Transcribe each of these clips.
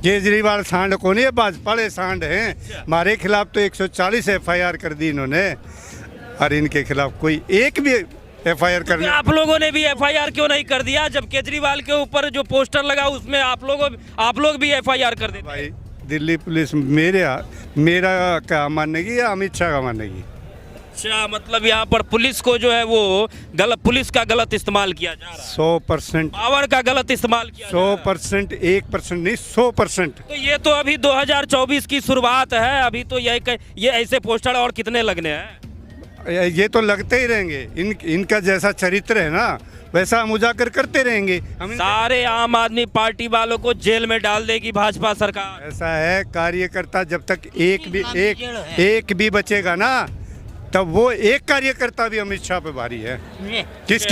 केजरीवाल सांड को नहीं है, भाजपा वाले सांड हैं। हमारे खिलाफ तो 140 FIR कर दी इन्होंने, और इनके खिलाफ कोई एक भी FIR करने। आप लोगों ने भी FIR क्यों नहीं कर दिया? जब केजरीवाल के ऊपर जो पोस्टर लगा उसमें आप लोग भी FIR कर देते। भाई दिल्ली पुलिस मेरा क्या मानेगी या अमित शाह का मानेगी? अच्छा, मतलब यहाँ पर पुलिस को जो है वो पुलिस का गलत इस्तेमाल किया जा रहा है। 100% पावर का गलत इस्तेमाल किया जा रहा है। 100%, 1% नहीं 100%। तो ये तो अभी 2024 की शुरुआत है, अभी तो ये ऐसे पोस्टर और कितने लगने हैं? ये तो लगते ही रहेंगे। इनका जैसा चरित्र है ना वैसा हम उजागर करते रहेंगे। हम सारे आम आदमी पार्टी वालों को जेल में डाल देगी भाजपा सरकार। ऐसा है, कार्यकर्ता जब तक एक भी बचेगा ना, तब वो एक कार्यकर्ता भी अमित शाह पे भारी है। किस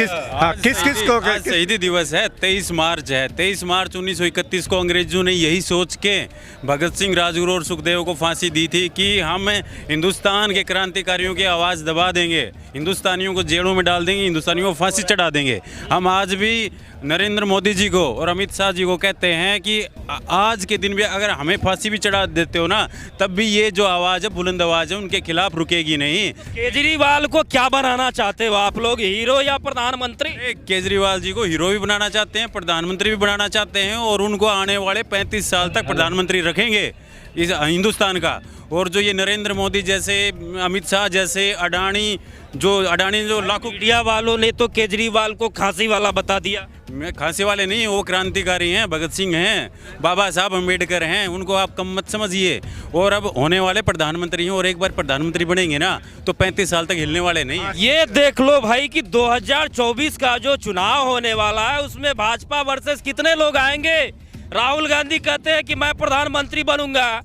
को शहीदी दिवस है, 23 मार्च है। 23 मार्च 1931 को अंग्रेजों ने यही सोच के भगत सिंह, राजगुरु और सुखदेव को फांसी दी थी कि हम हिंदुस्तान के क्रांतिकारियों की आवाज़ दबा देंगे, हिंदुस्तानियों को जेलों में डाल देंगे, हिंदुस्तानियों को फांसी चढ़ा देंगे। हम आज भी नरेंद्र मोदी जी को और अमित शाह जी को कहते हैं कि आज के दिन भी अगर हमें फांसी भी चढ़ा देते हो ना, तब भी ये जो आवाज़ है, बुलंद आवाज़ है, उनके खिलाफ रुकेगी नहीं। केजरीवाल को क्या बनाना चाहते हो आप लोग, हीरो या प्रधानमंत्री? केजरीवाल जी को हीरो भी बनाना चाहते हैं, प्रधानमंत्री भी बनाना चाहते हैं, और उनको आने वाले 35 साल तक प्रधानमंत्री रखेंगे इस हिंदुस्तान का। और जो ये नरेंद्र मोदी जैसे, अमित शाह जैसे, अडानी जो लाखों मीडिया वालों ने तो केजरीवाल को खांसी वाला बता दिया। खांसी वाले नहीं, वो क्रांतिकारी हैं, भगत सिंह हैं, बाबा साहब अम्बेडकर हैं, उनको आप कम मत समझिए। और अब होने वाले प्रधानमंत्री हैं, और एक बार प्रधानमंत्री बनेंगे ना तो 35 साल तक हिलने वाले नहीं। ये देख लो भाई कि 2024 का जो चुनाव होने वाला है उसमें भाजपा वर्सेस कितने लोग आएंगे। राहुल गांधी कहते हैं कि मैं प्रधानमंत्री बनूंगा,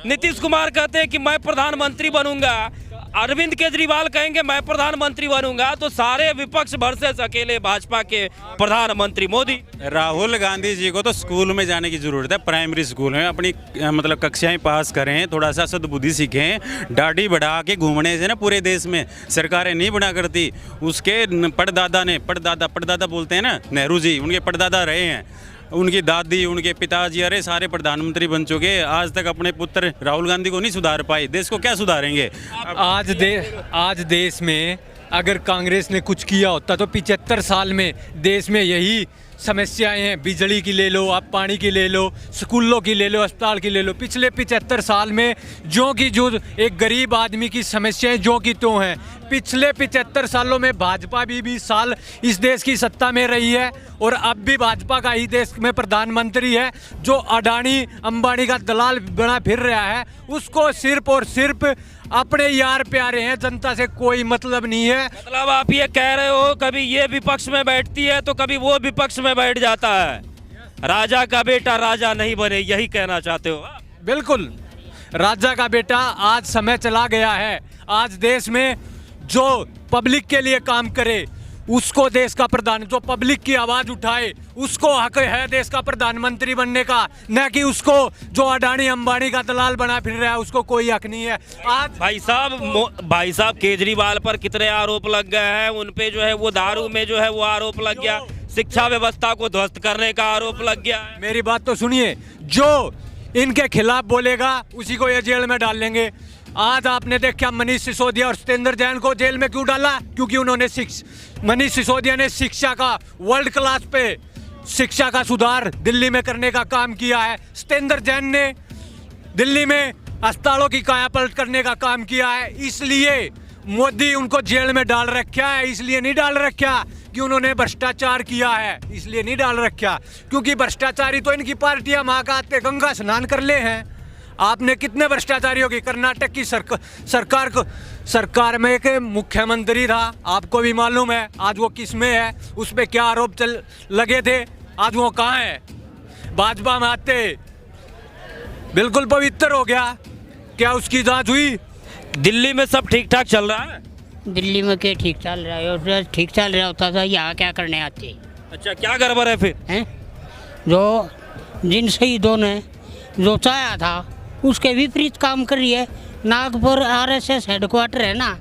नीतीश कुमार कहते हैं कि मैं प्रधानमंत्री बनूंगा, अरविंद केजरीवाल कहेंगे मैं प्रधानमंत्री बनूंगा, तो सारे विपक्ष वर्सेस अकेले भाजपा के प्रधानमंत्री मोदी। राहुल गांधी जी को तो स्कूल में जाने की जरूरत है, प्राइमरी स्कूल में अपनी मतलब कक्षाएं पास करें, थोड़ा सा सद्बुद्धि सीखें। दाढ़ी बढ़ा के घूमने से ना पूरे देश में सरकारें नहीं बना करती। उसके पड़दादा बोलते हैं ना, नेहरू जी, उनके पड़दादा रहे हैं, उनकी दादी, उनके पिताजी, अरे सारे प्रधानमंत्री बन चुके। आज तक अपने पुत्र राहुल गांधी को नहीं सुधार पाए, देश को क्या सुधारेंगे? आज देश में अगर कांग्रेस ने कुछ किया होता तो 75 साल में देश में यही समस्याएं हैं। बिजली की ले लो, आप पानी की ले लो, स्कूलों की ले लो, अस्पताल की ले लो। पिछले 75 साल में जो एक गरीब आदमी की समस्याएं जो की तो हैं। पिछले 75 सालों में भाजपा भी 20 साल इस देश की सत्ता में रही है, और अब भी भाजपा का ही देश में प्रधानमंत्री है। जो अडानी अंबानी का दलाल बना फिर रहा है, उसको सिर्फ और सिर्फ अपने यार प्यारे हैं, जनता से कोई मतलब नहीं है। मतलब आप ये कह रहे हो कभी ये विपक्ष में बैठती है तो कभी वो विपक्ष में बैठ जाता है। राजा का बेटा राजा नहीं बने, यही कहना चाहते हो? बिल्कुल, राजा का बेटा आज समय चला गया है। आज देश में जो पब्लिक के लिए काम करे उसको देश का प्रधान, जो पब्लिक की आवाज उठाए उसको हक है देश का प्रधानमंत्री बनने का, न कि उसको जो अडानी अंबानी का दलाल बना फिर रहा है उसको कोई हक नहीं है। आज भाई साहब केजरीवाल पर कितने आरोप लग गए हैं। उन पे जो है वो दारू में जो है वो आरोप लग गया, शिक्षा व्यवस्था को ध्वस्त करने का आरोप लग गया है। मेरी बात तो सुनिए, जो इनके खिलाफ बोलेगा उसी को ये जेल में डाल लेंगे। आज आपने देखा मनीष सिसोदिया और सत्येंद्र जैन को जेल में क्यों डाला? क्योंकि उन्होंने मनीष सिसोदिया ने शिक्षा का वर्ल्ड क्लास पे शिक्षा का सुधार दिल्ली में करने का काम किया है। सत्येंद्र जैन ने दिल्ली में अस्पतालों की कायापलट करने का काम किया है। इसलिए मोदी उनको जेल में डाल रखा है। इसलिए नहीं डाल रखा कि उन्होंने भ्रष्टाचार किया है, इसलिए नहीं डाल रखा क्योंकि भ्रष्टाचारी तो इनकी पार्टियां वहां का आते गंगा स्नान कर ले हैं। आपने कितने भ्रष्टाचारियों की, कर्नाटक की सरकार में एक मुख्यमंत्री था, आपको भी मालूम है आज वो किस में है, उस पर क्या आरोप लगे थे, आज वो कहाँ है? भाजपा में आते बिल्कुल पवित्र हो गया। क्या उसकी जांच हुई? दिल्ली में सब ठीक ठाक चल रहा है? दिल्ली में क्या ठीक चल रहा है? और ठीक चल रहा होता था, यहाँ क्या करने आते? अच्छा, क्या गड़बड़ है फिर? हैं जो जिन शहीदों ने जो चाहा था उसके विपरीत काम कर रही है। नागपुर RSS हेडक्वार्टर है ना,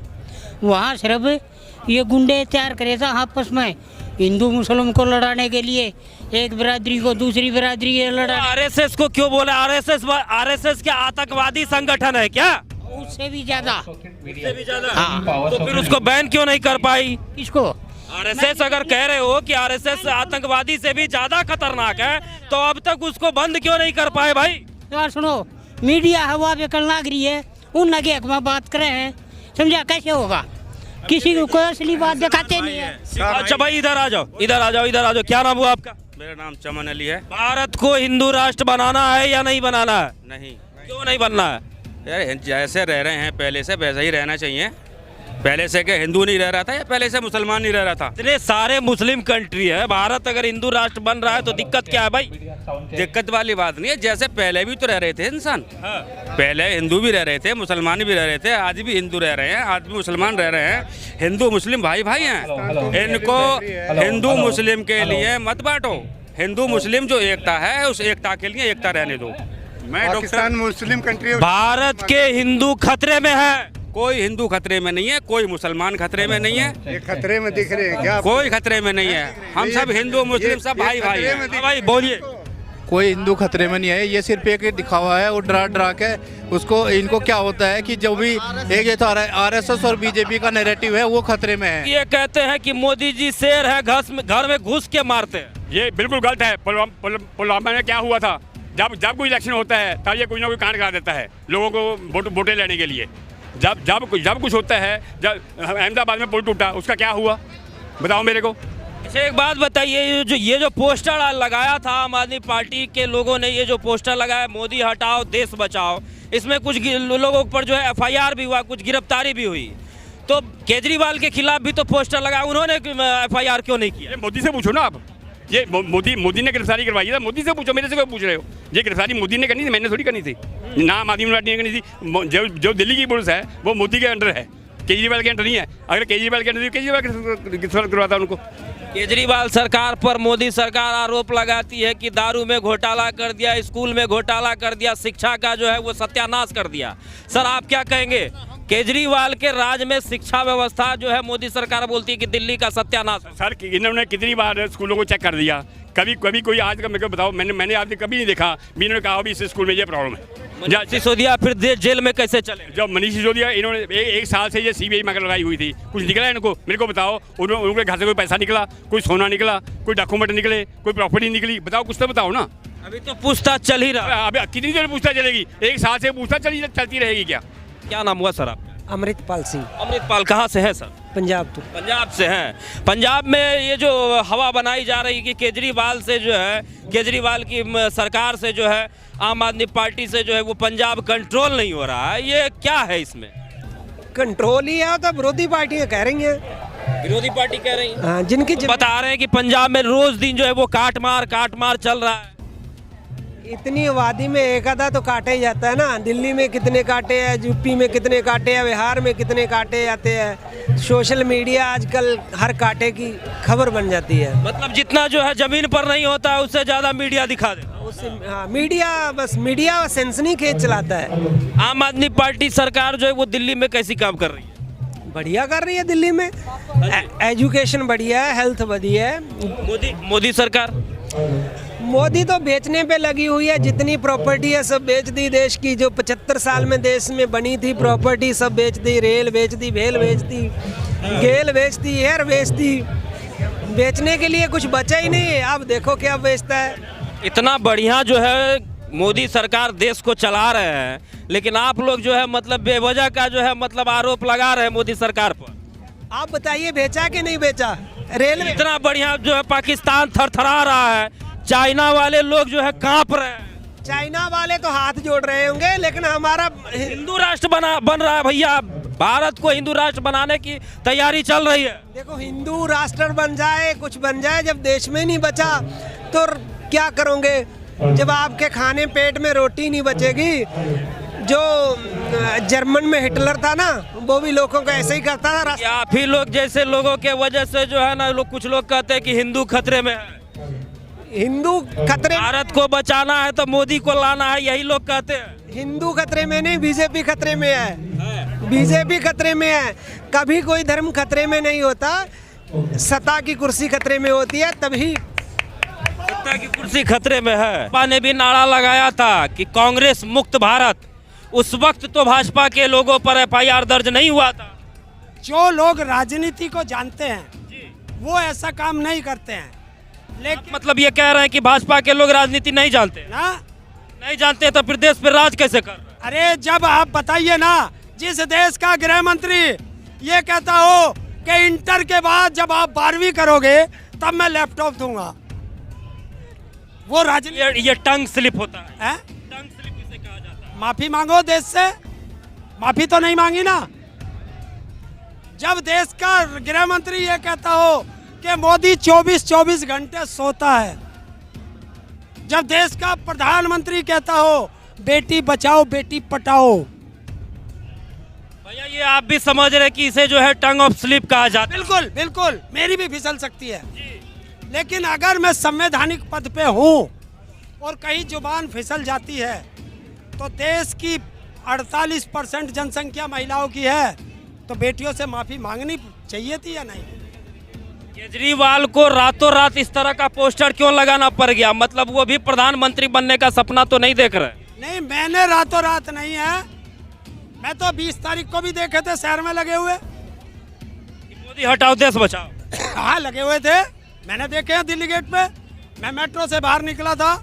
वहाँ सिर्फ ये गुंडे तैयार करे था आपस में हिंदू मुस्लिम को लड़ाने के लिए, एक बिरादरी को दूसरी बिरादरी के लड़ा। आरएसएस को क्यों बोले? आरएसएस क्या आतंकवादी संगठन है क्या? उससे भी ज्यादा। हाँ, तो फिर उसको बैन क्यों नहीं कर पाई? किसको? आरएसएस अगर कह रहे हो कि आरएसएस आतंकवादी से भी ज्यादा खतरनाक है, तो अब तक उसको बंद क्यों नहीं कर पाए भाई? यार सुनो, मीडिया हवा पे कल लाग रही है, उन लगे हक में बात करे हैं, समझा? कैसे होगा? किसी को कोई असली बात दिखाते नहीं है। अच्छा भाई इधर आ जाओ, इधर आ जाओ, इधर आ जाओ। क्या नाम हुआ आपका? मेरा नाम चमन अली है। भारत को हिंदू राष्ट्र बनाना है या नहीं बनाना है? नहीं क्यों नहीं बनना है? यार, जैसे रह रहे हैं पहले से वैसा ही रहना चाहिए। पहले से क्या हिंदू नहीं रह रहा था या पहले से मुसलमान नहीं रह रहा था? इतने सारे मुस्लिम कंट्री है, भारत अगर हिंदू राष्ट्र बन रहा है तो दिक्कत क्या है भाई? दिक्कत वाली बात नहीं है, जैसे पहले भी तो रह रहे थे इंसान। पहले हिंदू भी रह रहे थे, मुसलमान भी रह रहे थे, आज भी हिंदू रह रहे हैं, आज भी मुसलमान रह रहे हैं। हिंदू मुस्लिम भाई भाई हैं। इनको हिंदू मुस्लिम के लिए मत बांटो। हिंदू मुस्लिम जो एकता है उस एकता के लिए एकता रहने दो। मैं पाकिस्तान मुस्लिम कंट्री है। भारत के हिंदू खतरे में है। कोई हिंदू खतरे में नहीं है, कोई मुसलमान खतरे में नहीं है, ये खतरे में दिख रहे हैं क्या? कोई खतरे में नहीं है। हम सब हिंदू मुस्लिम सब भाई भाई हैं। भाई बोलिए। कोई हिंदू खतरे में नहीं है, ये सिर्फ एक दिखावा है और डरा डरा के उसको इनको क्या होता है कि जो भी एक ये तो आरएसएस और बीजेपी का नैरेटिव है वो खतरे में है। ये कहते हैं कि मोदी जी शेर है, घर में घुस के मारते हैं। ये बिल्कुल गलत है। पुलवामा में क्या हुआ था? जब कोई इलेक्शन होता है तब ये कोई ना कोई कांड करा देता है लोगों को वोटें लेने के लिए। जब कुछ होता है, जब अहमदाबाद में पुल टूटा उसका क्या हुआ बताओ मेरे को। अच्छा एक बात बताइए, ये जो पोस्टर लगाया था आम आदमी पार्टी के लोगों ने, ये जो पोस्टर लगाया मोदी हटाओ देश बचाओ, इसमें कुछ लोगों पर जो है एफआईआर भी हुआ, कुछ गिरफ्तारी भी हुई। तो केजरीवाल के खिलाफ भी तो पोस्टर लगाया, उन्होंने एफआईआर क्यों नहीं किया? मोदी से पूछो ना आप। ये मोदी ने गिरफ्तारी करवाई है, मोदी से पूछो, मेरे से क्यों पूछ रहे हो? ये गिरफ्तारी मोदी ने करनी थी, मैंने थोड़ी करनी थी। ना आम आदमी पार्टी ने करनी थी। जो दिल्ली की पुलिस है वो मोदी के अंडर है, केजरीवाल के अंडर नहीं है। अगर केजरीवाल के अंडर, केजरीवाल करवाता उनको। केजरीवाल सरकार पर मोदी सरकार आरोप लगाती है कि दारू में घोटाला कर दिया, स्कूल में घोटाला कर दिया, शिक्षा का जो है वो सत्यानाश कर दिया। सर आप क्या कहेंगे? केजरीवाल के राज में शिक्षा व्यवस्था जो है मोदी सरकार बोलती है कि दिल्ली का सत्यानाश। सर इन्होंने कितनी बार स्कूलों को चेक कर दिया? कभी कोई आज का मेरे को बताओ, मैंने आपने कभी नहीं देखा भी इन्होंने कहा भी इस स्कूल में ये प्रॉब्लम है। मनीष सिसोदिया फिर जेल में कैसे चले? जब मनीष सिसोदिया इन्होंने एक साल से ये सीबीआई में लड़ाई हुई थी, कुछ निकला इनको? मेरे को बताओ। उनके घर से कोई पैसा निकला, कोई सोना निकला, कोई डॉक्यूमेंट निकले, कोई प्रॉपर्टी निकली? बताओ, कुछ तो बताओ ना। अभी तो पूछताछ चल ही रहा है। अभी कितनी देर पूछताछ चलेगी? एक साल से पूछताछ चलती रहेगी क्या? क्या नाम हुआ सर आपका? अमृतपाल सिंह। अमृतपाल कहाँ से है सर? पंजाब। तो पंजाब से हैं। पंजाब में ये जो हवा बनाई जा रही कि केजरीवाल से जो है, केजरीवाल की सरकार से जो है, आम आदमी पार्टी से जो है वो पंजाब कंट्रोल नहीं हो रहा है, ये क्या है इसमें? कंट्रोल ही है तो विरोधी पार्टियां कह रही हैं। विरोधी पार्टी कह रही है। हाँ, जिनकी बता रहे हैं कि पंजाब में रोज दिन जो है वो काट मार चल रहा है। इतनी आबादी में एक आधा तो काटा ही जाता है ना। दिल्ली में कितने काटे हैं, यूपी में कितने काटे हैं, बिहार में कितने काटे जाते हैं। सोशल मीडिया आजकल हर काटे की खबर बन जाती है। मतलब जितना जो है जमीन पर नहीं होता है उससे ज्यादा मीडिया दिखा देता है। उससे हाँ, मीडिया सेंसनी खेत चलाता है। आम आदमी पार्टी सरकार जो है वो दिल्ली में कैसी काम कर रही है? बढ़िया कर रही है दिल्ली में। एजुकेशन बढ़िया है, हेल्थ बढ़िया है। मोदी सरकार मोदी तो बेचने पे लगी हुई है। जितनी प्रॉपर्टी है सब बेच दी देश की। जो 75 साल में देश में बनी थी प्रॉपर्टी सब बेच दी। रेल बेच दी, भेल बेच दी, गेल बेच दी, एयर बेच दी। बेचने के लिए कुछ बचा ही नहीं है। अब देखो क्या बेचता है। इतना बढ़िया जो है मोदी सरकार देश को चला रहे हैं, लेकिन आप लोग जो है मतलब बेवजह का जो है मतलब आरोप लगा रहे हैं मोदी सरकार पर। आप बताइए बेचा कि नहीं बेचा? रेलवे इतना बढ़िया जो है पाकिस्तान थरथरा रहा है, चाइना वाले लोग जो है कांप रहे हैं। चाइना वाले तो हाथ जोड़ रहे होंगे, लेकिन हमारा हिंदू राष्ट्र बन रहा है भैया। भारत को हिंदू राष्ट्र बनाने की तैयारी चल रही है। देखो, हिंदू राष्ट्र बन जाए, कुछ बन जाए, जब देश में नहीं बचा तो क्या करोगे? जब आपके खाने पेट में रोटी नहीं बचेगी। जो जर्मन में हिटलर था ना, वो भी लोगों को ऐसे ही करता था। आप ही लोग जैसे लोगों के वजह से जो है ना, कुछ लोग कहते हैं कि हिंदू खतरे में है। हिंदू खतरे, भारत को बचाना है तो मोदी को लाना है, यही लोग कहते हैं। हिंदू खतरे में नहीं, बीजेपी खतरे में है। बीजेपी खतरे में है। कभी कोई धर्म खतरे में नहीं होता, सत्ता की कुर्सी खतरे में होती है, तभी लगता है कि कुर्सी खतरे में है। भाजपा ने भी नारा लगाया था कि कांग्रेस मुक्त भारत। उस वक्त तो भाजपा के लोगों पर एफआईआर दर्ज नहीं हुआ था। जो लोग राजनीति को जानते हैं वो ऐसा काम नहीं करते हैं। लेकिन मतलब ये कह रहे हैं कि भाजपा के लोग राजनीति नहीं जानते? ना नहीं जानते तो फिर देश पर राज कैसे कर रहे हैं? अरे जब आप बताइए ना, जिस देश का गृह मंत्री ये कहता हो कि इंटर के बाद जब आप 12वीं करोगे तब मैं लैपटॉप दूंगा, वो राजनीति ये टंग स्लिप होता है। है? टंग स्लिप इसे कहा जाता है। माफी मांगो देश से। माफी तो नहीं मांगी ना। जब देश का गृह मंत्री ये कहता हो कि मोदी 24 घंटे सोता है, जब देश का प्रधानमंत्री कहता हो बेटी बचाओ बेटी पटाओ, भैया ये आप भी समझ रहे कि इसे जो है टंग ऑफ स्लिप कहा जाता है? बिल्कुल बिल्कुल, मेरी भी फिसल सकती है। लेकिन अगर मैं संवैधानिक पद पे हूँ और कहीं जुबान फिसल जाती है तो देश की 48% जनसंख्या महिलाओं की है, तो बेटियों से माफी मांगनी चाहिए थी या नहीं? केजरीवाल को रातों रात इस तरह का पोस्टर क्यों लगाना पड़ गया? मतलब वो भी प्रधानमंत्री बनने का सपना तो नहीं देख रहे? नहीं, मैंने रातों रात नहीं है। मैं तो 20 तारीख को भी देखे थे शहर में लगे हुए। मोदी हटाओ देश बचाओ। हाँ लगे हुए थे, मैंने देखे हैं दिल्ली गेट पे। मैं मेट्रो से बाहर निकला था,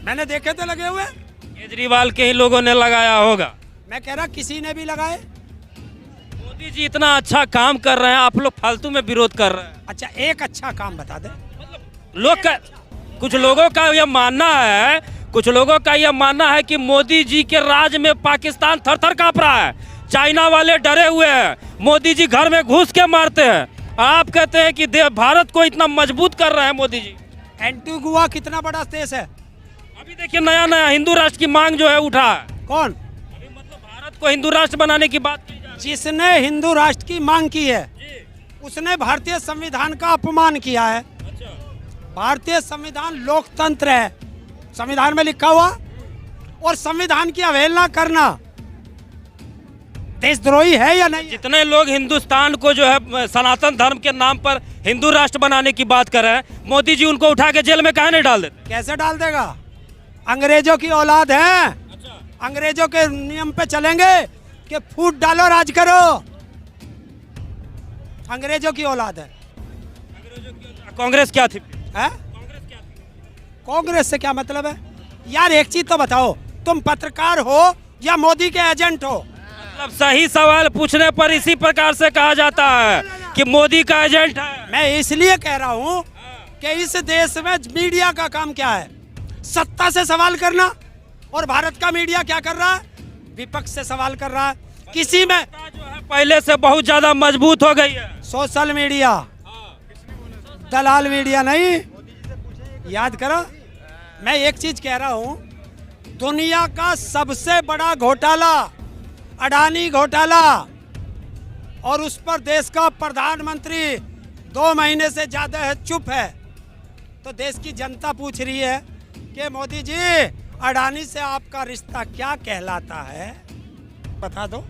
मैंने देखे थे लगे हुए। केजरीवाल के ही लोगों ने लगाया होगा। मैं कह रहा किसी ने भी लगाए। मोदी जी इतना अच्छा काम कर रहे हैं, आप लोग फालतू में विरोध कर रहे हैं। अच्छा एक अच्छा काम बता दे। कुछ लोगों का यह मानना है, कुछ लोगों का यह मानना है कि मोदी जी के राज में पाकिस्तान थर थर कांप रहा है, चाइना वाले डरे हुए हैं, मोदी जी घर में घुस के मारते हैं। आप कहते हैं कि भारत को इतना मजबूत कर रहे हैं मोदी जी। एंटीगुआ कितना बड़ा देश है? अभी देखिए नया नया हिंदू राष्ट्र की मांग जो है उठा है। कौन? अभी मतलब भारत को हिंदू राष्ट्र बनाने की बात की जा रही है। जिसने हिंदू राष्ट्र की मांग की है उसने भारतीय संविधान का अपमान किया है। भारतीय संविधान लोकतंत्र है, संविधान में लिखा हुआ, और संविधान की अवहेलना करना देशद्रोही है या नहीं? जितने लोग हिंदुस्तान को जो है सनातन धर्म के नाम पर हिंदू राष्ट्र बनाने की बात कर रहे हैं, मोदी जी उनको उठा के जेल में काहे नहीं डाल देते? कैसे डाल देगा? अंग्रेजों की औलाद है। अंग्रेजों के नियम पे चलेंगे कि फूट डालो राज करो। अंग्रेजों की औलाद है। कांग्रेस क्या थी? है? कांग्रेस से क्या मतलब है यार? एक चीज तो बताओ, तुम पत्रकार हो या मोदी के एजेंट हो? मतलब सही सवाल पूछने पर इसी प्रकार से कहा जाता है कि मोदी का एजेंट है। मैं इसलिए कह रहा हूँ कि इस देश में मीडिया का काम क्या है? सत्ता से सवाल करना। और भारत का मीडिया क्या कर रहा है? विपक्ष से सवाल कर रहा है। किसी में जो है पहले से बहुत ज्यादा मजबूत हो गई है। सोशल मीडिया, दलाल मीडिया नहीं। याद करो, मैं एक चीज कह रहा हूँ, दुनिया का सबसे बड़ा घोटाला अडानी घोटाला, और उस पर देश का प्रधानमंत्री 2 महीने से ज्यादा है चुप है। तो देश की जनता पूछ रही है कि मोदी जी अडानी से आपका रिश्ता क्या कहलाता है? बता दो।